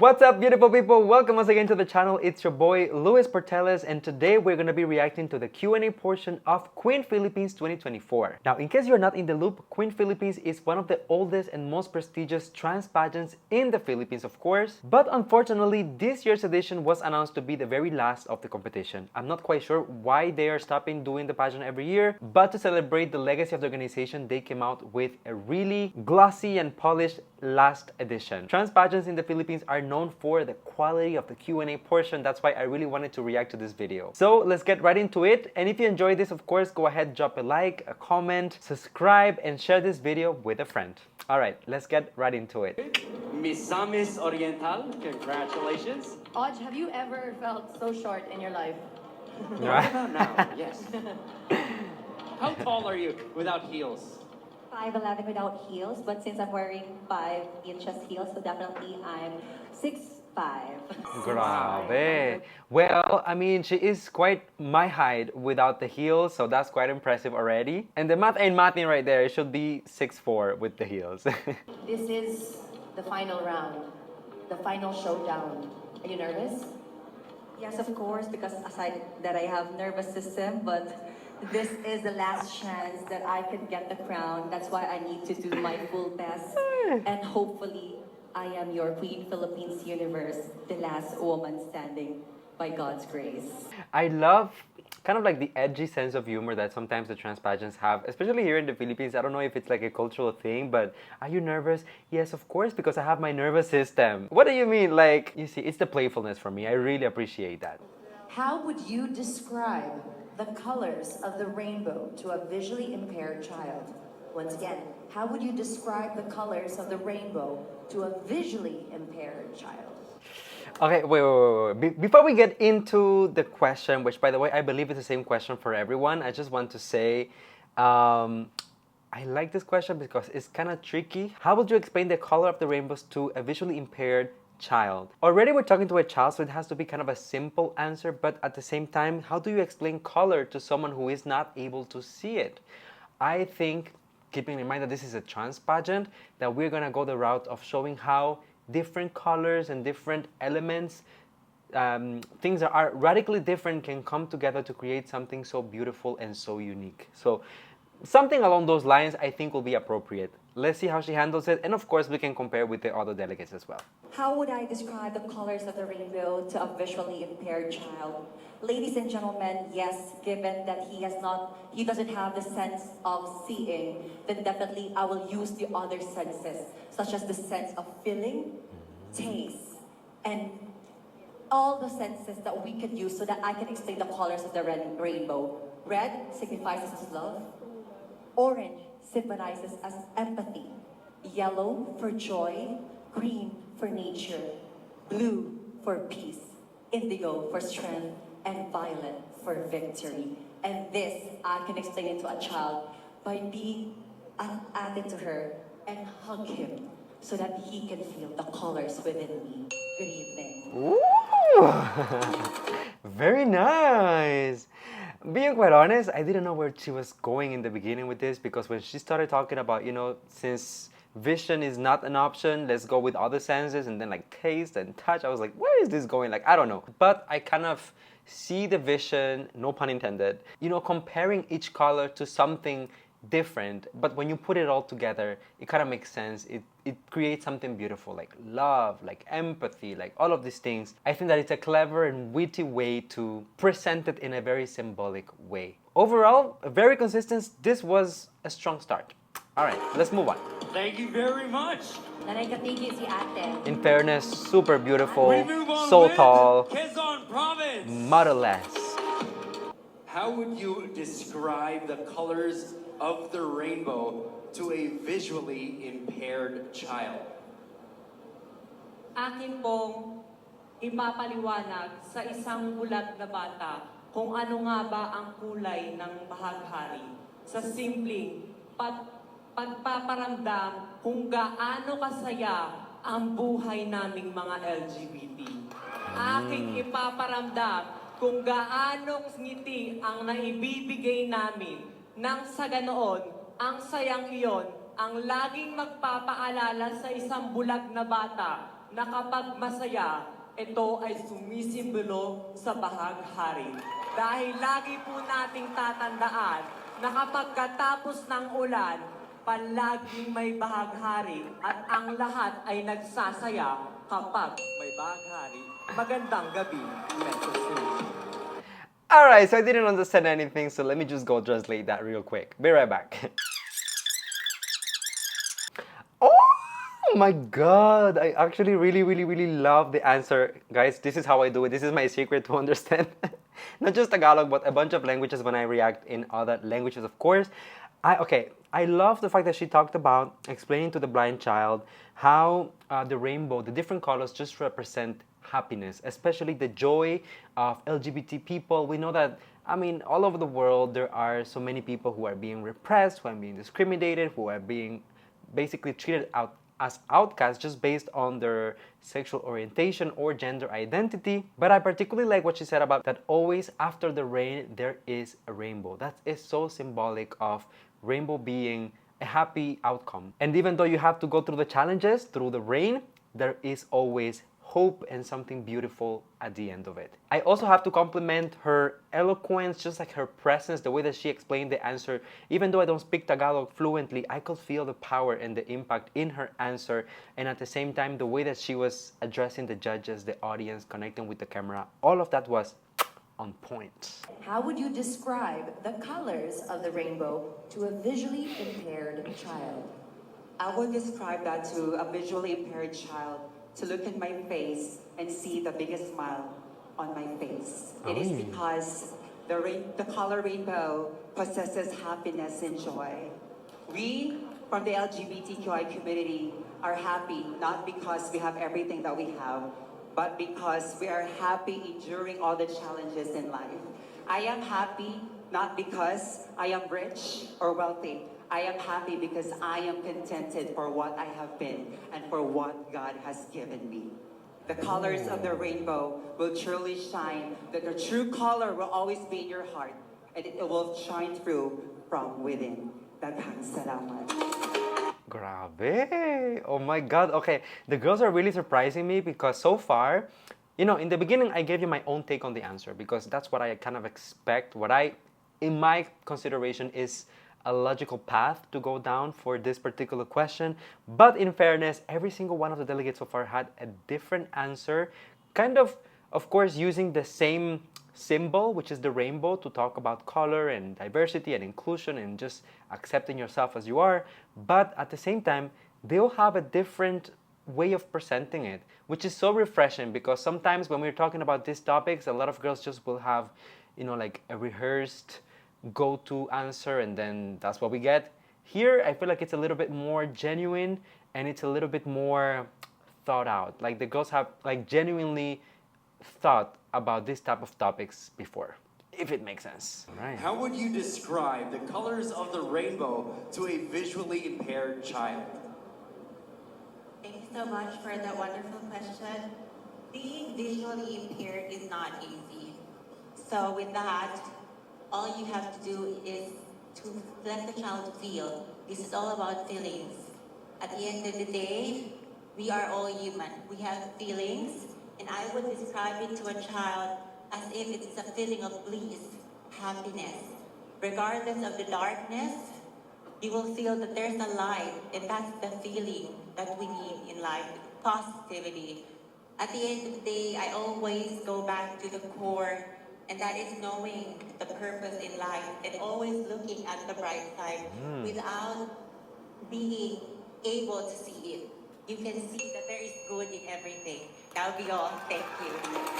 What's up, beautiful people? Welcome once again to the channel. It's your boy, Luis Portelles, and today we're going to be reacting to the Q&A portion of Queen Philippines 2024. Now, in case you're not in the loop, Queen Philippines is one of the oldest and most prestigious trans pageants in the Philippines, of course. But unfortunately, this year's edition was announced to be the very last of the competition. I'm not quite sure why they are stopping doing the pageant every year, but to celebrate the legacy of the organization, they came out with a really glossy and polished last edition. Trans pageants in the Philippines are known for the quality of the Q&A portion. That's why I really wanted to react to this video. So let's get right into it. And if you enjoyed this, of course, go ahead, drop a like, a comment, subscribe, and share this video with a friend. All right, let's get right into it. Misamis Oriental, congratulations. Oj, have you ever felt so short in your life? Right about now, yes. How tall are you without heels? 5'11" without heels, but since I'm wearing 5 inches heels, so definitely I'm 6'5". Grabe. Well, I mean, she is quite my height without the heels, so that's quite impressive already. And the math ain't mathin' right there. It should be 6'4" with the heels. This is the final round, the final showdown. Are you nervous? Yes, of course, because aside that I have nervous system, but this is the last chance that I could get the crown. That's why I need to do my full best. And hopefully, I am your Queen Philippines Universe, the last woman standing by God's grace. I love kind of like the edgy sense of humor that sometimes the trans pageants have, especially here in the Philippines. I don't know if it's like a cultural thing, but are you nervous? Yes, of course, because I have my nervous system. What do you mean? Like, you see, it's the playfulness for me. I really appreciate that. How would you describe the colors of the rainbow to a visually impaired child? Once again, how would you describe the colors of the rainbow to a visually impaired child? Okay, wait. Before we get into the question, which by the way, I believe is the same question for everyone, I just want to say, I like this question because it's kind of tricky. How would you explain the color of the rainbows to a visually impaired child? Already we're talking to a child, so it has to be kind of a simple answer, but at the same time, how do you explain color to someone who is not able to see it? I think, keeping in mind that this is a trans pageant, that we're gonna go the route of showing how different colors and different elements, things that are radically different, can come together to create something so beautiful and so unique. So something along those lines I think will be appropriate. Let's see how she handles it, and of course we can compare with the other delegates as well. How would I describe the colors of the rainbow to a visually impaired child? Ladies and gentlemen, yes, given that he doesn't have the sense of seeing, then definitely I will use the other senses, such as the sense of feeling, taste, and all the senses that we could use so that I can explain the colors of the rainbow. Red signifies as love. Orange symbolizes as empathy. Yellow for joy. Green for nature. Blue for peace. Indigo for strength. And violet for victory. And this, I can explain it to a child by being added to her and hug him so that he can feel the colors within me. Good evening. Ooh. Very nice. Being quite honest, I didn't know where she was going in the beginning with this, because when she started talking about, you know, since vision is not an option, let's go with other senses, and then like taste and touch, I was like, where is this going? Like, I don't know. But I kind of see the vision, no pun intended, you know, comparing each color to something different, but when you put it all together, it kind of makes sense. It creates something beautiful, like love, like empathy, like all of these things. I think that it's a clever and witty way to present it in a very symbolic way. Overall, very consistent. This was a strong start. All right, let's move on. Thank you very much. Nanay-katigi si ate. In fairness, super beautiful, We move on so with tall, Quezon Province. motherless. How would you describe the colors of the rainbow to a visually impaired child? Akin pong ipapaliwanag sa isang bulag na bata kung ano nga ba ang kulay ng bahaghari sa simpleng pagpaparamdam kung gaano kasaya ang buhay naming mga LGBT. Aking ipaparamdam kung gaanong ngiti ang naibibigay namin nang sa ganoon, ang sayang iyon ang laging magpapaalala sa isang bulag na bata na kapag masaya, ito ay sumisimbolo sa bahaghari. Dahil lagi po nating tatandaan na kapag katapos ng ulan, palaging may bahaghari at ang lahat ay nagsasaya kapag may bahaghari. Magandang gabi, Metro City. Alright, so I didn't understand anything, so let me just go translate that real quick. Be right back. Oh my god, I actually really love the answer. Guys, this is how I do it. This is my secret to understand. Not just Tagalog, but a bunch of languages when I react in other languages, of course. I love the fact that she talked about explaining to the blind child how the rainbow, the different colors just represent happiness, especially the joy of LGBT people. We know that, I mean, all over the world, there are so many people who are being repressed, who are being discriminated, who are being basically treated out as outcasts just based on their sexual orientation or gender identity. But I particularly like what she said about that always after the rain, there is a rainbow. That is so symbolic of rainbow being a happy outcome. And even though you have to go through the challenges, through the rain, there is always hope and something beautiful at the end of it. I also have to compliment her eloquence, just like her presence, the way that she explained the answer. Even though I don't speak Tagalog fluently, I could feel the power and the impact in her answer. And at the same time, the way that she was addressing the judges, the audience, connecting with the camera, all of that was on point. How would you describe the colors of the rainbow to a visually impaired child? I would describe that to a visually impaired child to look at my face and see the biggest smile on my face. It is because the color rainbow possesses happiness and joy. We, from the LGBTQI community, are happy not because we have everything that we have, but because we are happy enduring all the challenges in life. I am happy not because I am rich or wealthy. I am happy because I am contented for what I have been and for what God has given me. The colors of the rainbow will truly shine, that the true color will always be in your heart, and it will shine through from within. Daghang salamat. Grabe! Oh my god. Okay, the girls are really surprising me because so far, you know, in the beginning I gave you my own take on the answer because that's what I kind of expect. What I, in my consideration, is a logical path to go down for this particular question. But in fairness, every single one of the delegates so far had a different answer, kind of course, using the same symbol, which is the rainbow, to talk about color and diversity and inclusion and just accepting yourself as you are. But at the same time, they all have a different way of presenting it, which is so refreshing because sometimes when we're talking about these topics, a lot of girls just will have, you know, like a rehearsed go-to answer and then that's what we get. Here, I feel like it's a little bit more genuine and it's a little bit more thought out. Like the girls have like genuinely thought about this type of topics before, if it makes sense. All right. How would you describe the colors of the rainbow to a visually impaired child? Thank you so much for that wonderful question. Being visually impaired is not easy. So with that, all you have to do is to let the child feel. This is all about feelings. At the end of the day, we are all human. We have feelings, and I would describe it to a child as if it's a feeling of bliss, happiness. Regardless of the darkness, you will feel that there's a light, and that's the feeling that we need in life, positivity. At the end of the day, I always go back to the core, and that is knowing the purpose in life and always looking at the bright side without being able to see it. You can see that there is good in everything. That'll be all. Thank you.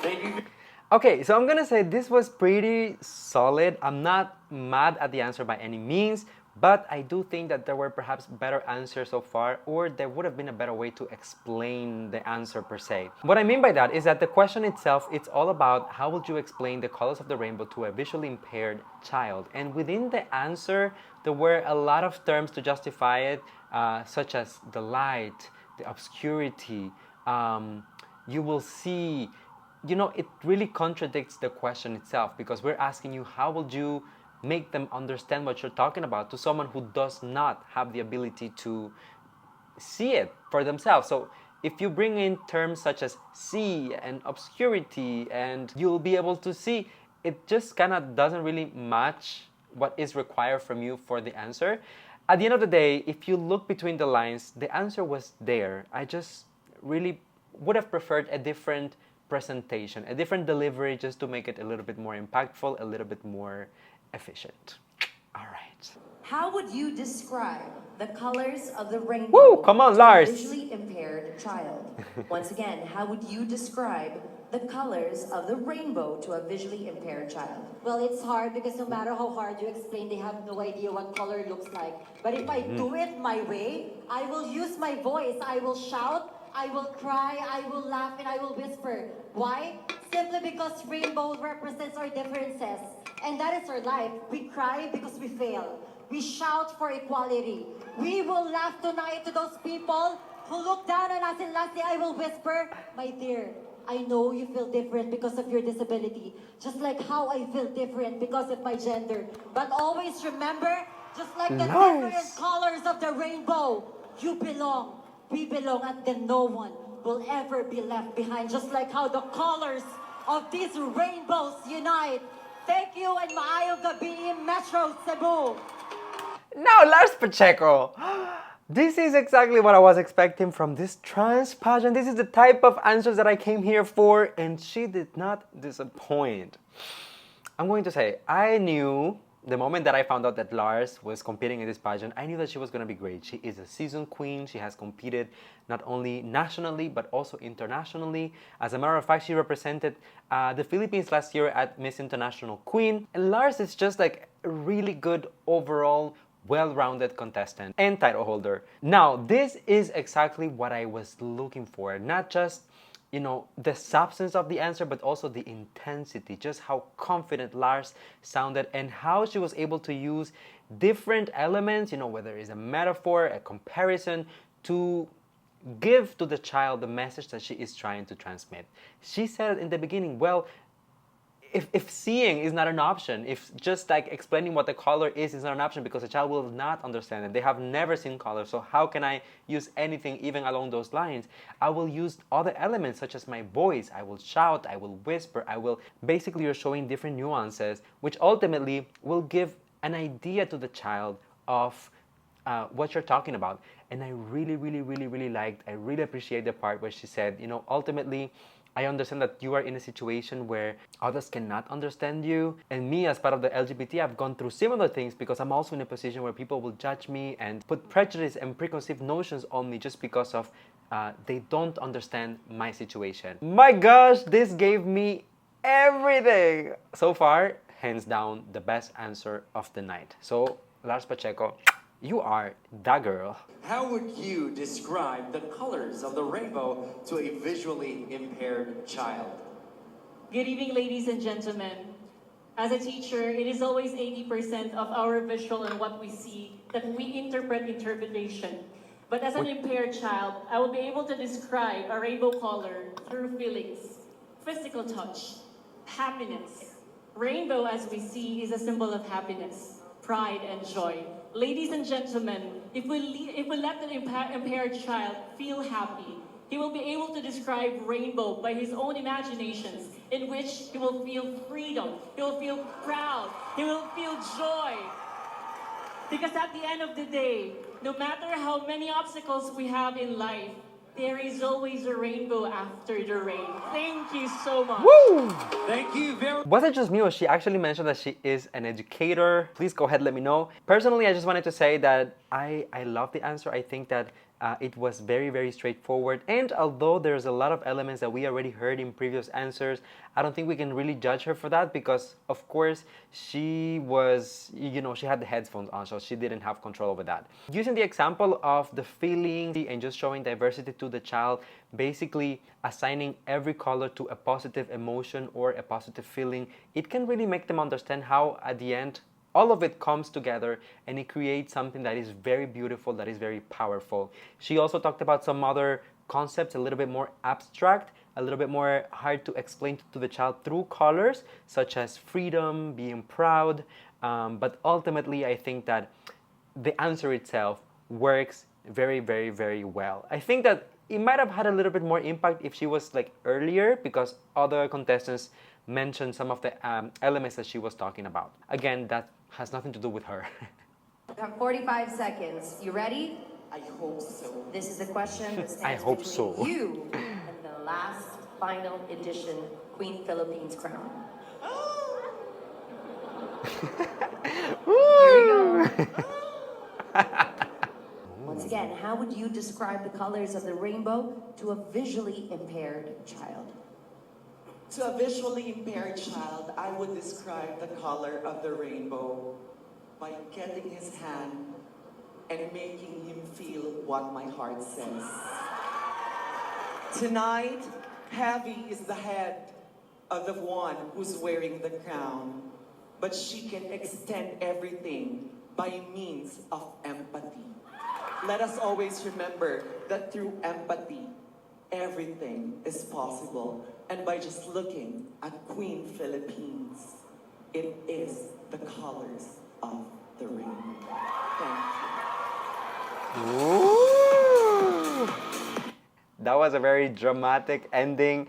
Thank you. Okay, so I'm gonna say this was pretty solid. I'm not mad at the answer by any means, but I do think that there were perhaps better answers so far, or there would have been a better way to explain the answer per se. What I mean by that is that the question itself, it's all about how would you explain the colors of the rainbow to a visually impaired child. And within the answer, there were a lot of terms to justify it, such as the light, the obscurity, you will see. You know, it really contradicts the question itself because we're asking you how would you make them understand what you're talking about to someone who does not have the ability to see it for themselves. So if you bring in terms such as sea and obscurity, and you'll be able to see, it just kind of doesn't really match what is required from you for the answer. At the end of the day, if you look between the lines, the answer was there. I just really would have preferred a different presentation, a different delivery, just to make it a little bit more impactful, a little bit more efficient. All right. How would you describe the colors of the rainbow Woo! Come on, to Lars. a visually impaired child? Once again, how would you describe the colors of the rainbow to a visually impaired child? Well, it's hard because no matter how hard you explain, they have no idea what color looks like. But if I do it my way, I will use my voice. I will shout, I will cry, I will laugh, and I will whisper. Why? Simply because rainbow represents our differences. And that is our life. We cry because we fail. We shout for equality. We will laugh tonight to those people who look down on us, and lastly, I will whisper, my dear, I know you feel different because of your disability, just like how I feel different because of my gender. But always remember, just like the different colors of the rainbow, you belong, we belong, and then no one will ever be left behind, just like how the colors of these rainbows unite. Thank you, and maayong gabi, Metro Cebu. Now, Lars Pacheco. This is exactly what I was expecting from this trans pageant. This is the type of answers that I came here for, and she did not disappoint. I'm going to say, I knew the moment that I found out that Lars was competing in this pageant, I knew that she was going to be great. She is a seasoned queen. She has competed not only nationally, but also internationally. As a matter of fact, she represented the Philippines last year at Miss International Queen. And Lars is just like a really good overall well-rounded contestant and title holder. Now, this is exactly what I was looking for. Not just, you know, the substance of the answer, but also the intensity, just how confident Lars sounded and how she was able to use different elements, you know, whether it's a metaphor, a comparison, to give to the child the message that she is trying to transmit. She said in the beginning, well, if seeing is not an option, if just like explaining what the color is not an option, because the child will not understand it. They have never seen color, so how can I use anything even along those lines? I will use other elements such as my voice. I will shout, I will whisper, I will... Basically, you're showing different nuances, which ultimately will give an idea to the child of what you're talking about. And I really liked, I really appreciate the part where she said, you know, ultimately, I understand that you are in a situation where others cannot understand you. And me, as part of the LGBT, I've gone through similar things because I'm also in a position where people will judge me and put prejudice and preconceived notions on me just because of they don't understand my situation. My gosh, this gave me everything. So far, hands down, the best answer of the night. So, Lars Pacheco, you are that girl. How would you describe the colors of the rainbow to a visually impaired child? Good evening, ladies and gentlemen. As a teacher, it is always 80% of our visual and what we see that we interpretation. But as an impaired child, I will be able to describe a rainbow color through feelings, physical touch, happiness. Rainbow, as we see, is a symbol of happiness, pride, and joy. Ladies and gentlemen, if we let the impaired child feel happy, he will be able to describe rainbow by his own imaginations, in which he will feel freedom, he will feel proud, he will feel joy. Because at the end of the day, no matter how many obstacles we have in life, there is always a rainbow after the rain. Thank you so much. Woo! Thank you very much. Was it just me or she actually mentioned that she is an educator? Please go ahead, let me know. Personally, I just wanted to say that I love the answer. I think that it was very straightforward. And although there's a lot of elements that we already heard in previous answers, I don't think we can really judge her for that because, of course, she was, you know, she had the headphones on, so she didn't have control over that. Using the example of the feeling and just showing diversity to the child, basically assigning every color to a positive emotion or a positive feeling, it can really make them understand how, at the end, all of it comes together and it creates something that is very beautiful, that is very powerful. She also talked about some other concepts, a little bit more abstract, a little bit more hard to explain to the child through colors, such as freedom, being proud. But ultimately, I think that the answer itself works very well. I think that it might have had a little bit more impact if she was like earlier, because other contestants mentioned some of the elements that she was talking about. Again, that has nothing to do with her. You have 45 seconds. You ready? I hope so. This is the question that I stands hope between so. you and the last final edition Queen Philippines crown. Here we go. Once again, how would you describe the colors of the rainbow to a visually impaired child? To a visually impaired child, I would describe the color of the rainbow by getting his hand and making him feel what my heart says. Tonight, Heavy is the head of the one who's wearing the crown, but she can extend everything by means of empathy. Let us always remember that through empathy, everything is possible. And by just looking at Queen Philippines, it is the colors of the rainbow. Thank you. Ooh. That was a very dramatic ending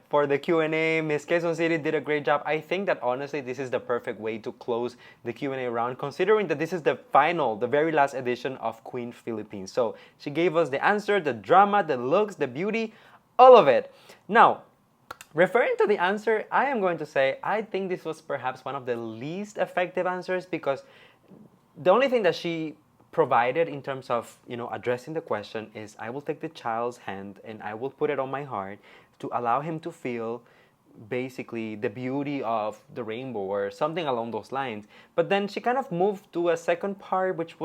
for the Q&A. Miss Quezon City did a great job. I think that honestly, this is the perfect way to close the Q&A round, considering that this is the final, the very last edition of Queen Philippines. So she gave us the answer, the drama, the looks, the beauty, all of it. Now, referring to the answer, I am going to say I think this was perhaps one of the least effective answers, because the only thing that she provided in terms of, addressing the question is, I will take the child's hand and I will put it on my heart to allow him to feel basically the beauty of the rainbow or something along those lines. But then she kind of moved to a second part, which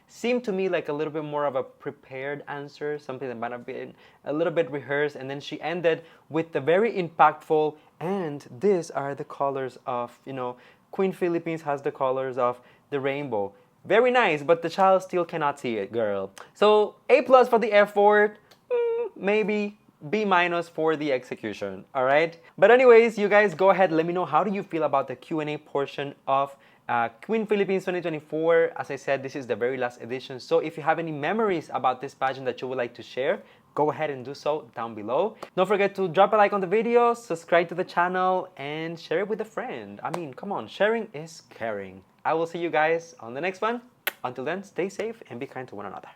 seemed to me like a little bit more of a prepared answer, something that might have been a little bit rehearsed, and then she ended with the very impactful, and these are the colors of, Queen Philippines has the colors of the rainbow. Very nice, but the child still cannot see it, girl. So A+ for the effort, maybe B- for the execution, all right? But anyways, you guys go ahead, let me know, how do you feel about the Q&A portion of Queen Philippines 2024? As I said, this is the very last edition. So if you have any memories about this pageant that you would like to share, go ahead and do so down below. Don't forget to drop a like on the video, subscribe to the channel, and share it with a friend. I mean, come on, sharing is caring. I will see you guys on the next one. Until then, stay safe and be kind to one another.